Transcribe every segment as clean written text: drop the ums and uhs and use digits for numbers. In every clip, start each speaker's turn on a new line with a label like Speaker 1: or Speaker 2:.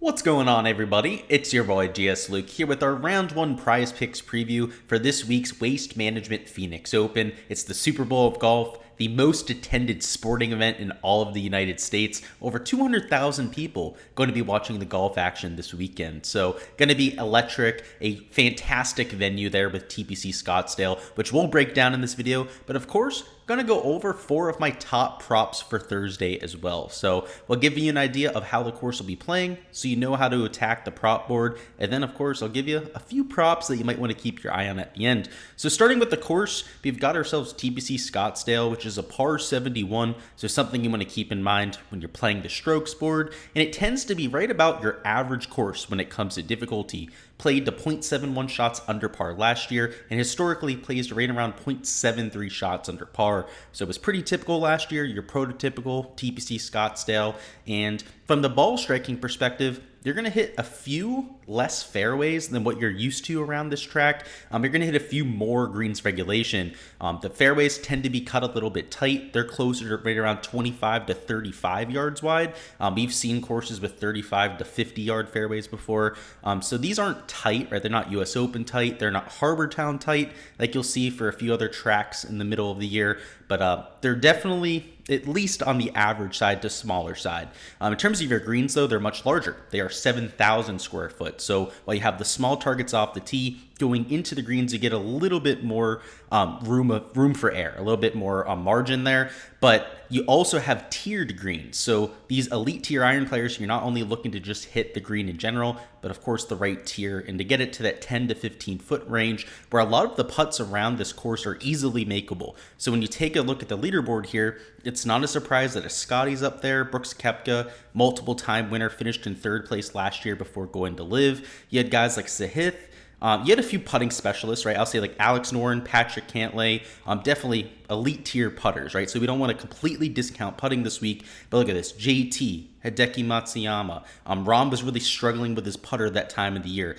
Speaker 1: What's going on, everybody? It's your boy Gsluke here with our round one prize picks preview for this week's Waste Management Phoenix Open. It's the Super Bowl of golf, the most attended sporting event in all of the United States. Over 200,000 people going to be watching the golf action this weekend. So going to be electric, a fantastic venue there with TPC Scottsdale, which we'll break down in this video. But of course, going to go over 4 of my top props for Thursday as well. So we'll give you an idea of how the course will be playing so you know how to attack the prop board. And then, of course, I'll give you a few props that you might want to keep your eye on at the end. So starting with the course, we've got ourselves TPC Scottsdale, which is a par 71. So something you want to keep in mind when you're playing the strokes board. And it tends to be right about your average course when it comes to difficulty. Played to 0.71 shots under par last year, and historically plays right around 0.73 shots under par. So it was pretty typical last year, your prototypical TPC Scottsdale. And from the ball striking perspective, you're going to hit a few less fairways than what you're used to around this track. You're going to hit a few more greens regulation. The fairways tend to be cut a little bit tight. They're closer to right around 25 to 35 yards wide. We've seen courses with 35 to 50 yard fairways before. So these aren't tight, right? They're not US Open tight. They're not Harbor Town tight like you'll see for a few other tracks in the middle of the year. But they're definitely at least on the average side to smaller side. In terms of your greens, though, they're much larger. They are 7,000 square foot. So while you have the small targets off the tee, going into the greens, you get a little bit more room for air, a little bit more margin there. But you also have tiered greens. So these elite tier iron players, you're not only looking to just hit the green in general, but of course the right tier, and to get it to that 10 to 15 foot range where a lot of the putts around this course are easily makeable. So when you take a look at the leaderboard here, it's not a surprise that a Scotty's up there. Brooks Koepka, multiple time winner, finished in third place last year before going to live. You had guys like Spieth. You had a few putting specialists, right? I'll say like Alex Noren, Patrick Cantlay, definitely elite tier putters, right? So we don't want to completely discount putting this week, but look at this. JT, Hideki Matsuyama. Rahm was really struggling with his putter that time of the year.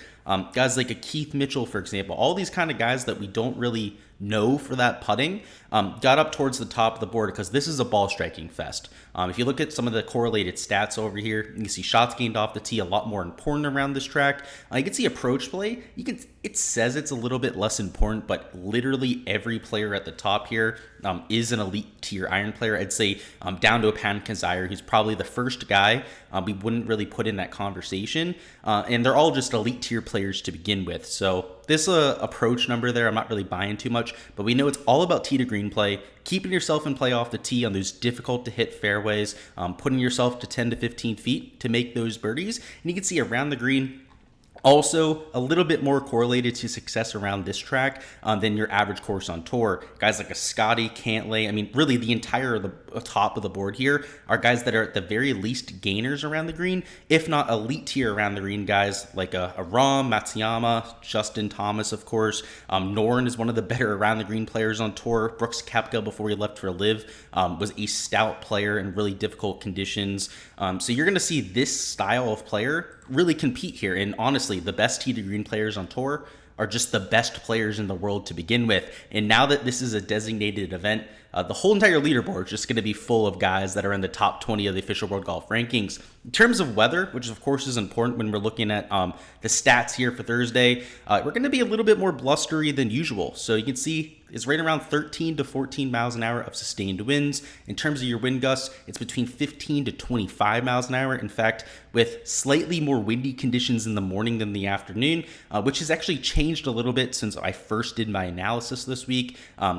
Speaker 1: Guys like a Keith Mitchell, for example, all these kind of guys that we don't really know for that putting, got up towards the top of the board because this is a ball striking fest. If you look at some of the correlated stats over here, you can see shots gained off the tee a lot more important around this track. You can see approach play. It says it's a little bit less important, but literally every player at the top here is an elite tier iron player. I'd say down to a Pan Kazire, who's probably the first guy we wouldn't really put in that conversation. And they're all just elite tier players to begin with. So this approach number there, I'm not really buying too much, but we know it's all about tee to green play, keeping yourself in play off the tee on those difficult to hit fairways, putting yourself to 10 to 15 feet to make those birdies. And you can see around the green, also, a little bit more correlated to success around this track than your average course on tour. Guys like a Scotty, Cantlay, I mean, really the entire top of the board here are guys that are at the very least gainers around the green, if not elite tier around the green guys like a Rahm, Matsuyama, Justin Thomas, of course. Noren is one of the better around the green players on tour. Brooks Koepka, before he left for Live, was a stout player in really difficult conditions. So you're going to see this style of player really compete here. And honestly, the best tee to green players on tour are just the best players in the world to begin with. And now that this is a designated event, the whole entire leaderboard is just going to be full of guys that are in the top 20 of the official World Golf Rankings. In terms of weather, which of course is important when we're looking at the stats here for Thursday, we're going to be a little bit more blustery than usual. So you can see it's right around 13 to 14 miles an hour of sustained winds. In terms of your wind gusts, it's between 15 to 25 miles an hour. In fact, with slightly more windy conditions in the morning than the afternoon, which has actually changed a little bit since I first did my analysis this week.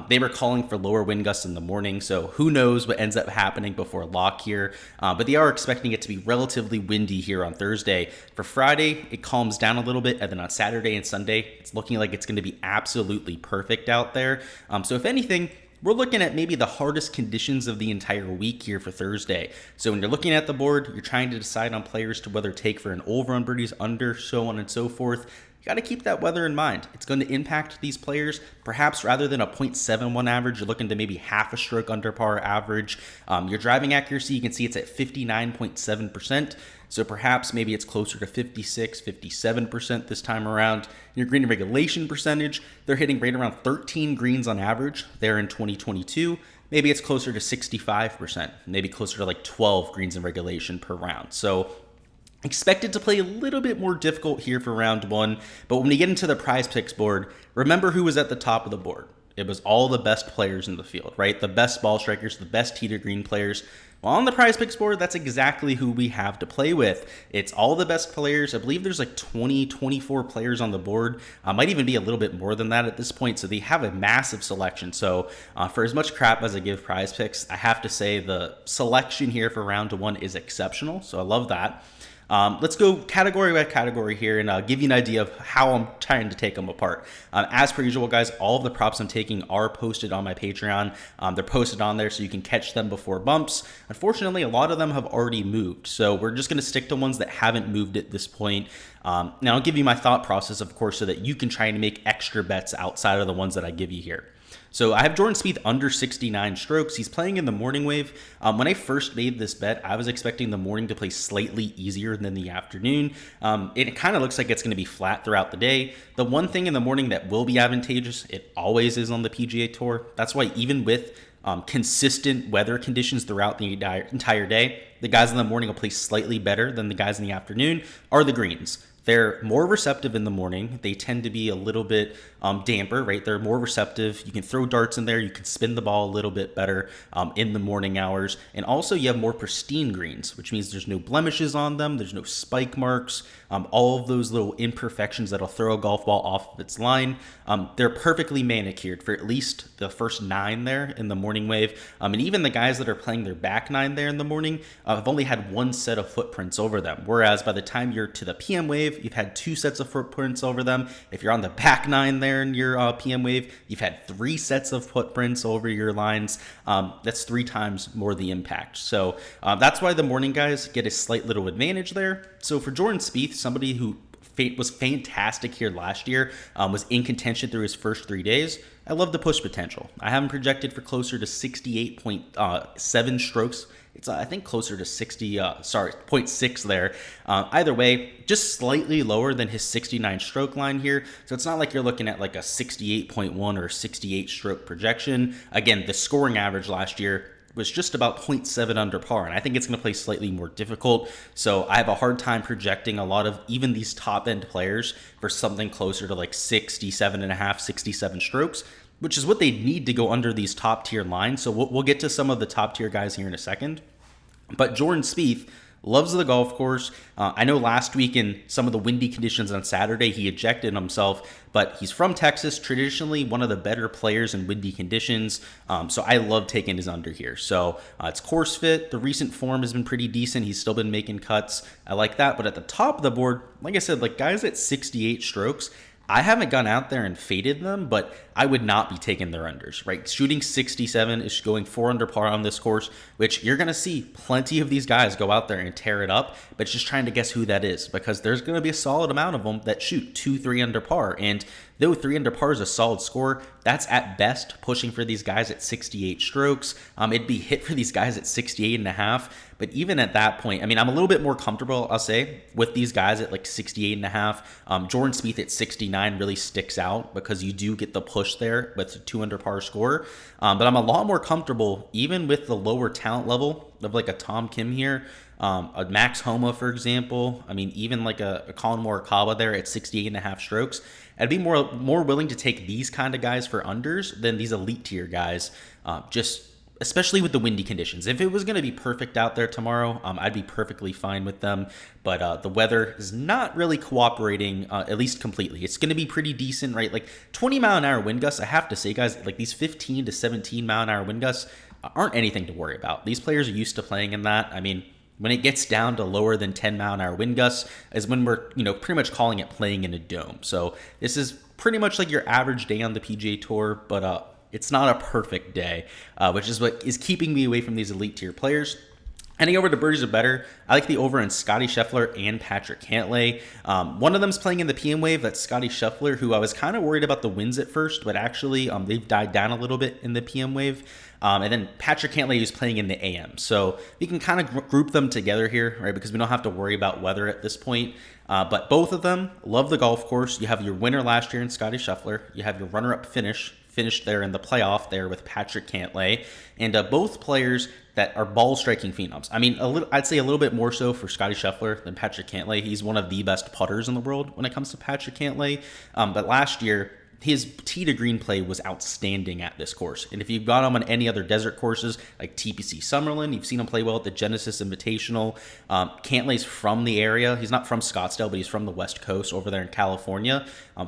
Speaker 1: They were calling for lower wind gusts in the morning, so who knows what ends up happening before lock here. But they are expecting it to be relatively windy here on Thursday. For Friday, it calms down a little bit, and then on Saturday and Sunday, it's looking like it's going to be absolutely perfect out there. So if anything, we're looking at maybe the hardest conditions of the entire week here for Thursday. So when you're looking at the board, you're trying to decide on players to whether take for an over on birdies, under, so on and so forth. You got to keep that weather in mind. It's going to impact these players. Perhaps rather than a 0.71 average, you're looking to maybe half a stroke under par average. Your driving accuracy, you can see it's at 59.7%. So perhaps maybe it's closer to 56, 57% this time around. Your green regulation percentage, they're hitting right around 13 greens on average there in 2022. Maybe it's closer to 65%, maybe closer to like 12 greens in regulation per round. So Expected to play a little bit more difficult here for round one, but when we get into the prize picks board, remember who was at the top of the board. It was all the best players in the field, right? The best ball strikers, the best tee to green players. Well, on the prize picks board, that's exactly who we have to play with. It's all the best players. I believe there's like 20, 24 players on the board. Might even be a little bit more than that at this point. So they have a massive selection. So for as much crap as I give prize picks, I have to say the selection here for round one is exceptional. So I love that. Let's go category by category here and give you an idea of how I'm trying to take them apart. As per usual, guys, all of the props I'm taking are posted on my Patreon. They're posted on there so you can catch them before bumps. Unfortunately, a lot of them have already moved, so we're just going to stick to ones that haven't moved at this point. Now, I'll give you my thought process, of course, so that you can try to make extra bets outside of the ones that I give you here. So I have Jordan Spieth under 69 strokes. He's playing in the morning wave. When I first made this bet, I was expecting the morning to play slightly easier than the afternoon. It kind of looks like it's going to be flat throughout the day. The one thing in the morning that will be advantageous, it always is on the PGA Tour. That's why even with consistent weather conditions throughout the entire day, the guys in the morning will play slightly better than the guys in the afternoon are the greens. They're more receptive in the morning. They tend to be a little bit damper, right? They're more receptive. You can throw darts in there. You can spin the ball a little bit better in the morning hours. And also you have more pristine greens, which means there's no blemishes on them. There's no spike marks. All of those little imperfections that'll throw a golf ball off of its line. They're perfectly manicured for at least the first 9 there in the morning wave. And even the guys that are playing their back 9 there in the morning have only had 1 set of footprints over them. Whereas by the time you're to the PM wave, you've had 2 sets of footprints over them. If you're on the back 9 there in your PM wave, you've had 3 sets of footprints over your lines. That's 3 times more the impact. So that's why the morning guys get a slight little advantage there. So for Jordan Spieth, somebody who was fantastic here last year, was in contention through his first 3 days, I love the push potential. I have him projected for closer to 68.7 strokes. It's, I think, closer to 0.6 there. Either way, just slightly lower than his 69 stroke line here. So it's not like you're looking at like a 68.1 or 68 stroke projection. Again, the scoring average last year was just about 0.7 under par, and I think it's going to play slightly more difficult. So I have a hard time projecting a lot of even these top-end players for something closer to like 67.5, 67 strokes, which is what they need to go under these top-tier lines. So we'll get to some of the top-tier guys here in a second. But Jordan Spieth loves the golf course. I know last week in some of the windy conditions on Saturday, he ejected himself, but he's from Texas, traditionally one of the better players in windy conditions. So I love taking his under here. So it's course fit. The recent form has been pretty decent. He's still been making cuts. I like that. But at the top of the board, like I said, like guys at 68 strokes, I haven't gone out there and faded them, but I would not be taking their unders, right? Shooting 67 is going 4 under par on this course, which you're going to see plenty of these guys go out there and tear it up, but just trying to guess who that is, because there's going to be a solid amount of them that shoot 2, 3 under par. And though 3 under par is a solid score, that's at best pushing for these guys at 68 strokes. It'd be hit for these guys at 68.5. But even at that point, I mean, I'm a little bit more comfortable, I'll say, with these guys at like 68.5. Jordan Spieth at 69 really sticks out because you do get the push there with a 2 under par score. But I'm a lot more comfortable even with the lower talent level of like a Tom Kim here, a Max Homa, for example. I mean, even like a Colin Morikawa there at 68.5 strokes. I'd be more willing to take these kind of guys for unders than these elite tier guys, especially with the windy conditions. If it was going to be perfect out there tomorrow, I'd be perfectly fine with them. But the weather is not really cooperating, at least completely. It's going to be pretty decent, right? Like 20 mile an hour wind gusts, I have to say, guys, like these 15 to 17 mile an hour wind gusts aren't anything to worry about. These players are used to playing in that. I mean, when it gets down to lower than 10 mile an hour wind gusts is when we're, pretty much calling it playing in a dome. So this is pretty much like your average day on the PGA Tour, but it's not a perfect day, which is what is keeping me away from these elite tier players. Heading over to birdies are better, I like the over in Scotty Scheffler and Patrick Cantlay. One of them's playing in the PM wave. That's Scotty Scheffler, who I was kind of worried about the winds at first, but actually they've died down a little bit in the PM wave. And then Patrick Cantlay is playing in the AM. So we can kind of group them together here, right? Because we don't have to worry about weather at this point. But both of them love the golf course. You have your winner last year in Scotty Scheffler. You have your runner-up finish finished there in the playoff there with Patrick Cantlay, and both players that are ball striking phenoms. I mean, I'd say a little bit more so for Scottie Scheffler than Patrick Cantlay. He's one of the best putters in the world when it comes to Patrick Cantlay. But last year, his tee to green play was outstanding at this course. And if you've got him on any other desert courses like TPC Summerlin, you've seen him play well at the Genesis Invitational. Cantlay's from the area. He's not from Scottsdale, but he's from the West Coast over there in California.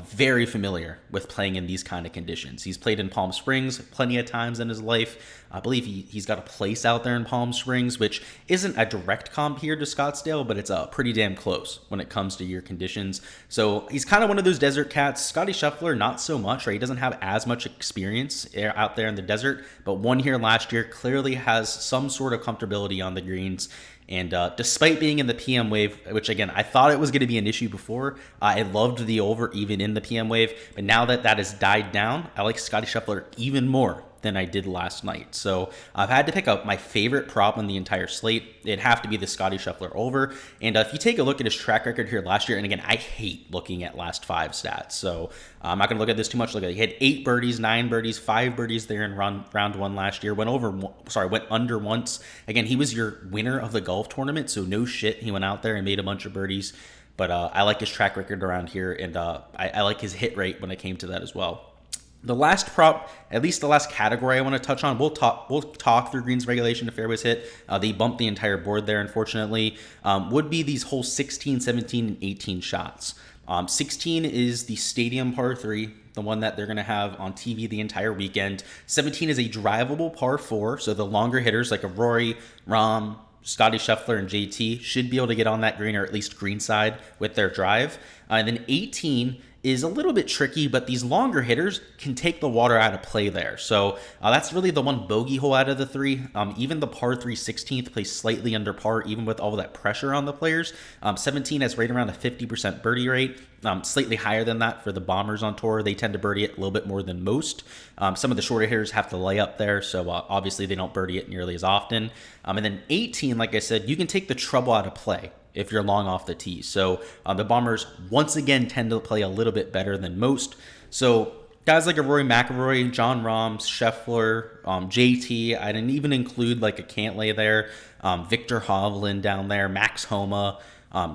Speaker 1: Very familiar with playing in these kind of conditions. He's played in Palm Springs plenty of times in his life. I believe he's got a place out there in Palm Springs, which isn't a direct comp here to Scottsdale, but it's pretty damn close when it comes to your conditions. So he's kind of one of those desert cats. Scottie Scheffler, not so much, right? He doesn't have as much experience out there in the desert, but won here last year, clearly has some sort of comfortability on the greens. And despite being in the PM wave, which again, I thought it was going to be an issue before, I loved the over even in the PM wave. But now that that has died down, I like Scottie Scheffler even more than I did last night. So I've had to pick up my favorite prop on the entire slate. It'd have to be the Scottie Scheffler over. And if you take a look at his track record here last year, and again, I hate looking at last 5 stats, so I'm not going to look at this too much. Look at, he had 8 birdies, 9 birdies, 5 birdies there in round 1 last year. Went under once. Again, he was your winner of the golf tournament, so no shit, he went out there and made a bunch of birdies. But I like his track record around here, and I like his hit rate when it came to that as well. The last prop, at least the last category I want to touch on, we'll talk through greens regulation to fairways hit. They bumped the entire board there, unfortunately. Would be these whole 16, 17, and 18 shots. 16 is the stadium par 3, the one that they're going to have on TV the entire weekend. 17 is a drivable par 4, so the longer hitters like a Rory, Rahm, Scottie Scheffler, and JT should be able to get on that green, or at least greenside with their drive. And then 18 is a little bit tricky, but these longer hitters can take the water out of play there. So that's really the one bogey hole out of the 3. Even the par 3 16th plays slightly under par, even with all that pressure on the players. 17 has right around a 50% birdie rate, slightly higher than that for the Bombers on tour. They tend to birdie it a little bit more than most. Some of the shorter hitters have to lay up there, so obviously they don't birdie it nearly as often. And then 18, like I said, you can take the trouble out of play if you're long off the tee. So the Bombers, once again, tend to play a little bit better than most. So guys like a Rory McIlroy, John Rahm, Scheffler, JT, I didn't even include like a Cantlay there, Victor Hovland down there, Max Homa,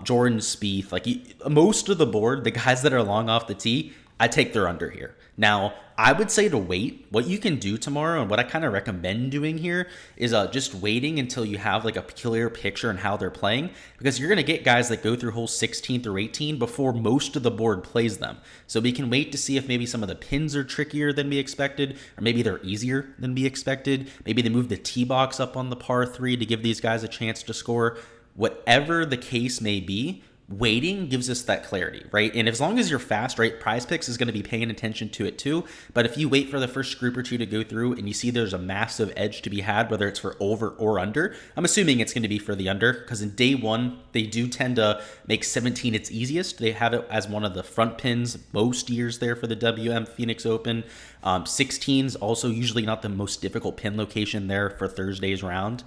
Speaker 1: Jordan Spieth. Like most of the board, the guys that are long off the tee, I take their under here. Now, I would say to wait. What you can do tomorrow, and what I kind of recommend doing here, is just waiting until you have like a clear picture on how they're playing, because you're going to get guys that go through holes 16 through 18 before most of the board plays them. So we can wait to see if maybe some of the pins are trickier than we expected, or maybe they're easier than we expected. Maybe they move the tee box up on the par 3 to give these guys a chance to score. Whatever the case may be, waiting gives us that clarity, right? And as long as you're fast, right, Prize Picks is going to be paying attention to it too. But if you wait for the first group or two to go through and you see there's a massive edge to be had, whether it's for over or under, I'm assuming it's going to be for the under, because in day 1, they do tend to make 17 its easiest. They have it as one of the front pins most years there for the WM Phoenix Open. 16's also usually not the most difficult pin location there for Thursday's round.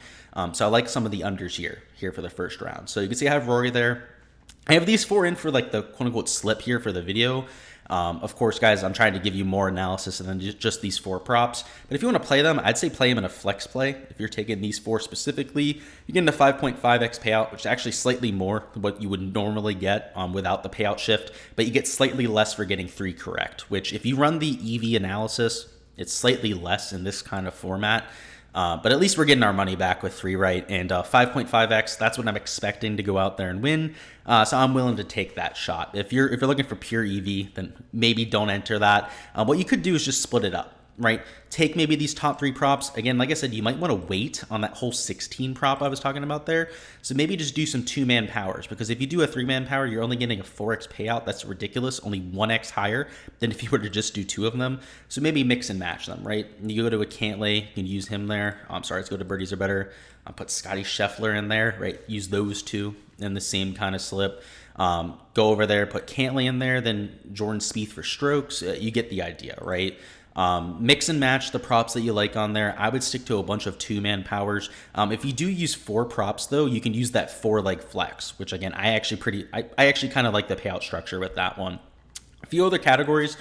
Speaker 1: So I like some of the unders here for the first round. So you can see I have Rory there. I have these 4 in for like the quote-unquote slip here for the video. Of course, guys, I'm trying to give you more analysis than just these 4 props. But if you want to play them, I'd say play them in a flex play. If you're taking these 4 specifically, you get a 5.5x payout, which is actually slightly more than what you would normally get without the payout shift. But you get slightly less for getting 3 correct, which if you run the EV analysis, it's slightly less in this kind of format. But at least we're getting our money back with 3 right, and 5.5x, that's what I'm expecting to go out there and win. So I'm willing to take that shot. If you're looking for pure EV, then maybe don't enter that. What you could do is just split it up, right? Take maybe these top 3 props. Again, like I said, you might want to wait on that whole 16 prop I was talking about there. So maybe just do some 2-man powers, because if you do a 3-man power, you're only getting a 4x payout. That's ridiculous. Only 1x higher than if you were to just do 2 of them. So maybe mix and match them, right? You go to a Cantlay, you can use him there. Let's go to birdies are better. I'll put Scottie Scheffler in there, right? Use those 2 in the same kind of slip. Go over there, put Cantlay in there, then Jordan Spieth for strokes. You get the idea, right? Mix and match the props that you like on there. I would stick to a bunch of 2-man powers. If you do use 4 props though, you can use that 4-leg flex, which again, I actually kind of like the payout structure with that one. A few other categories.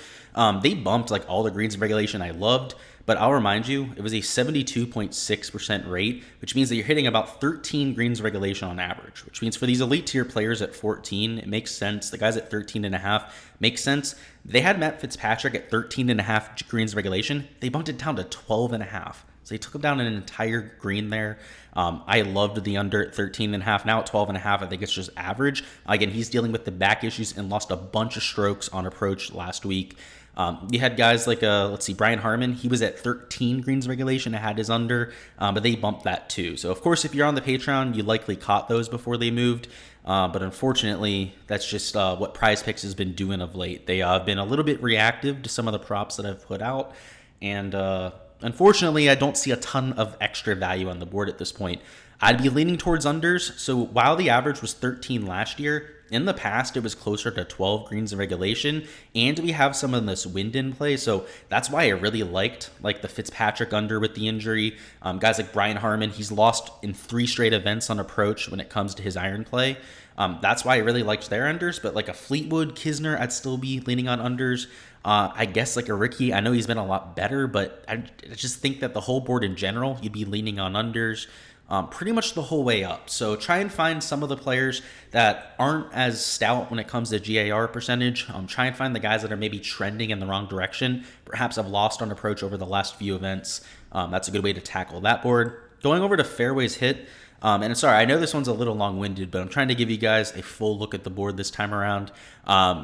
Speaker 1: They bumped like all the greens in regulation I loved, but I'll remind you, it was a 72.6% rate, which means that you're hitting about 13 greens regulation on average, which means for these elite tier players at 14, it makes sense. The guys at 13.5 makes sense. They had Matt Fitzpatrick at 13.5 greens regulation. They bumped it down to 12.5. So they took him down an entire green there. I loved the under at 13.5. Now at 12.5, I think it's just average. Again, he's dealing with the back issues and lost a bunch of strokes on approach last week. You had guys like, let's see, Brian Harmon. He was at 13 greens regulation. I had his under, but they bumped that too. So, of course, if you're on the Patreon, you likely caught those before they moved. But unfortunately, that's just what Prize Picks has been doing of late. They have been a little bit reactive to some of the props that I've put out. And unfortunately, I don't see a ton of extra value on the board at this point. I'd be leaning towards unders. So while the average was 13 last year, in the past, it was closer to 12 greens in regulation, and we have some of this wind in play, so that's why I really liked like the Fitzpatrick under with the injury. Guys like Brian Harmon, he's lost in 3 straight events on approach when it comes to his iron play. That's why I really liked their unders, but like a Fleetwood, Kisner, I'd still be leaning on unders. I guess like a Ricky, I know he's been a lot better, but I just think that the whole board in general, you'd be leaning on unders. Pretty much the whole way up. So try and find some of the players that aren't as stout when it comes to GAR percentage. Try and find the guys that are maybe trending in the wrong direction. Perhaps have lost on approach over the last few events. That's a good way to tackle that board. Going over to fairways hit. And sorry, I know this one's a little long-winded, but I'm trying to give you guys a full look at the board this time around.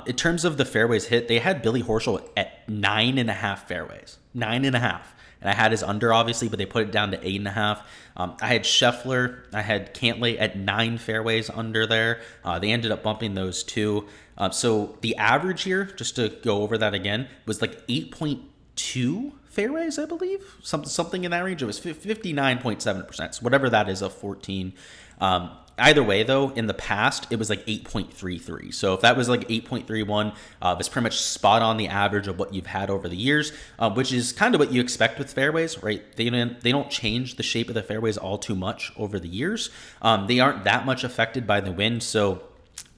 Speaker 1: In terms of the fairways hit, they had Billy Horschel at 9.5 fairways. 9.5. And I had his under, obviously, but they put it down to 8.5. I had Scheffler. I had Cantlay at 9 fairways under there. They ended up bumping those too. So the average here, just to go over that again, was like 8.2 fairways, I believe. Something in that range. It was 59.7%. So whatever that is of 14. Either way, though, in the past, it was like 8.33. So if that was like 8.31, it's pretty much spot on the average of what you've had over the years, which is kind of what you expect with fairways, right? They don't change the shape of the fairways all too much over the years. They aren't that much affected by the wind. So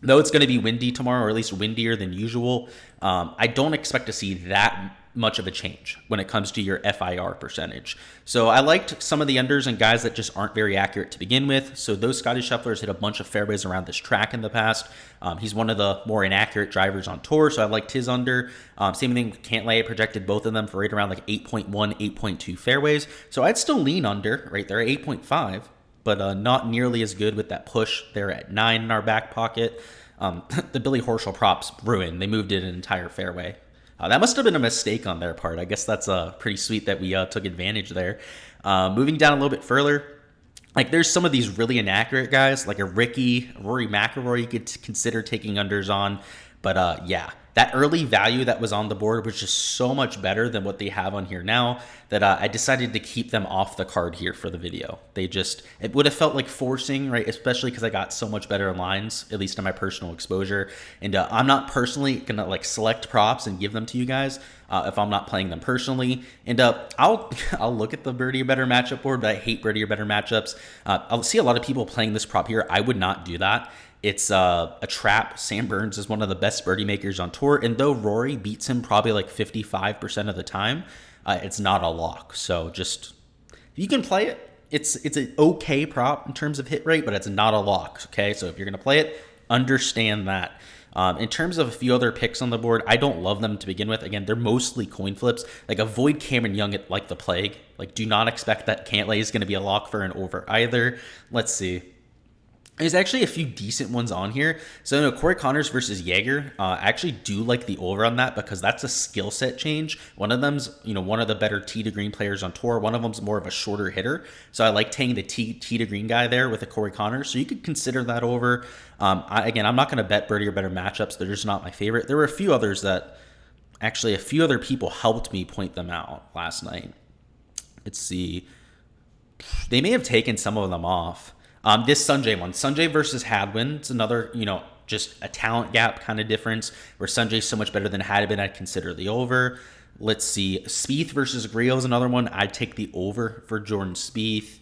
Speaker 1: though it's going to be windy tomorrow, or at least windier than usual, I don't expect to see that much of a change when it comes to your FIR percentage. So I liked some of the unders and guys that just aren't very accurate to begin with. So those Scotty Schefflers hit a bunch of fairways around this track in the past. He's one of the more inaccurate drivers on tour, so I liked his under. Same thing with Cantlay. I projected both of them for right around like 8.1, 8.2 fairways. So I'd still lean under right there at 8.5, but not nearly as good with that push there at 9 in our back pocket. The Billy Horschel props ruined. They moved it an entire fairway. That must have been a mistake on their part. I guess that's pretty sweet that we took advantage there. Moving down a little bit further, like there's some of these really inaccurate guys, like a Ricky, Rory McIlroy you could consider taking unders on. But yeah, that early value that was on the board was just so much better than what they have on here now that I decided to keep them off the card here for the video. It would have felt like forcing, right? Especially because I got so much better lines, at least in my personal exposure. And I'm not personally going to like select props and give them to you guys if I'm not playing them personally. And I'll look at the birdie or better matchup board, but I hate birdie or better matchups. I'll see a lot of people playing this prop here. I would not do that. It's a trap. Sam Burns is one of the best birdie makers on tour, and though Rory beats him probably like 55% of the time, it's not a lock. So just, if you can play it, it's an okay prop in terms of hit rate, but it's not a lock, okay? So if you're going to play it, understand that. In terms of a few other picks on the board, I don't love them to begin with. Again, they're mostly coin flips. Like, avoid Cameron Young like the plague. Like, do not expect that Cantlay is going to be a lock for an over either. Let's see. There's actually a few decent ones on here. So, Corey Connors versus Jaeger. I actually do like the over on that because that's a skill set change. One of them's, one of the better tee to green players on tour. One of them's more of a shorter hitter. So I like taking the tee to green guy there with a Corey Connors. So you could consider that over. Again, I'm not going to bet birdie or better matchups. They're just not my favorite. There were a few others that actually a few other people helped me point them out last night. Let's see. They may have taken some of them off. This Sanjay one, Sanjay versus Hadwin, it's another, just a talent gap kind of difference where Sanjay's so much better than Hadwin, I'd consider the over. Let's see, Spieth versus Griot is another one. I'd take the over for Jordan Spieth.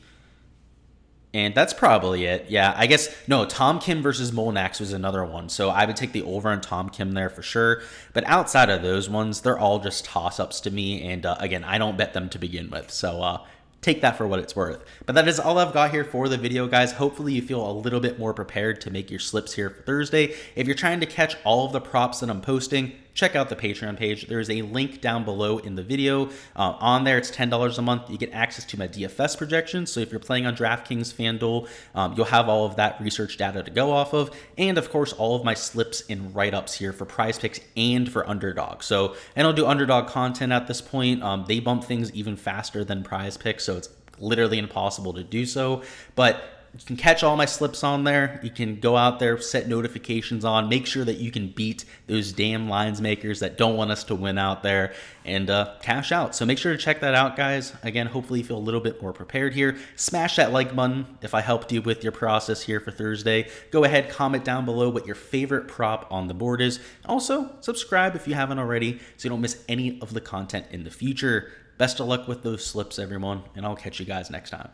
Speaker 1: And that's probably it. Yeah, I guess, no, Tom Kim versus Molnax was another one. So I would take the over on Tom Kim there for sure. But outside of those ones, they're all just toss-ups to me. And again, I don't bet them to begin with. So take that for what it's worth. But that is all I've got here for the video, guys. Hopefully you feel a little bit more prepared to make your slips here for Thursday. If you're trying to catch all of the props that I'm posting, check out the Patreon page. There's a link down below in the video. On there, it's $10 a month. You get access to my DFS projections. So if you're playing on Draftkings, FanDuel, you'll have all of that research data to go off of. And of course, all of my slips and write-ups here for Prize Picks and for Underdog. So I don't do Underdog content at this point. They bump things even faster than Prize Picks, so it's literally impossible to do so. But you can catch all my slips on there. You can go out there, set notifications on, make sure that you can beat those damn lines makers that don't want us to win out there, and cash out. So make sure to check that out, guys. Again, hopefully you feel a little bit more prepared here. Smash that like button if I helped you with your process here for Thursday. Go ahead, comment down below what your favorite prop on the board is. Also, subscribe if you haven't already so you don't miss any of the content in the future. Best of luck with those slips, everyone, and I'll catch you guys next time.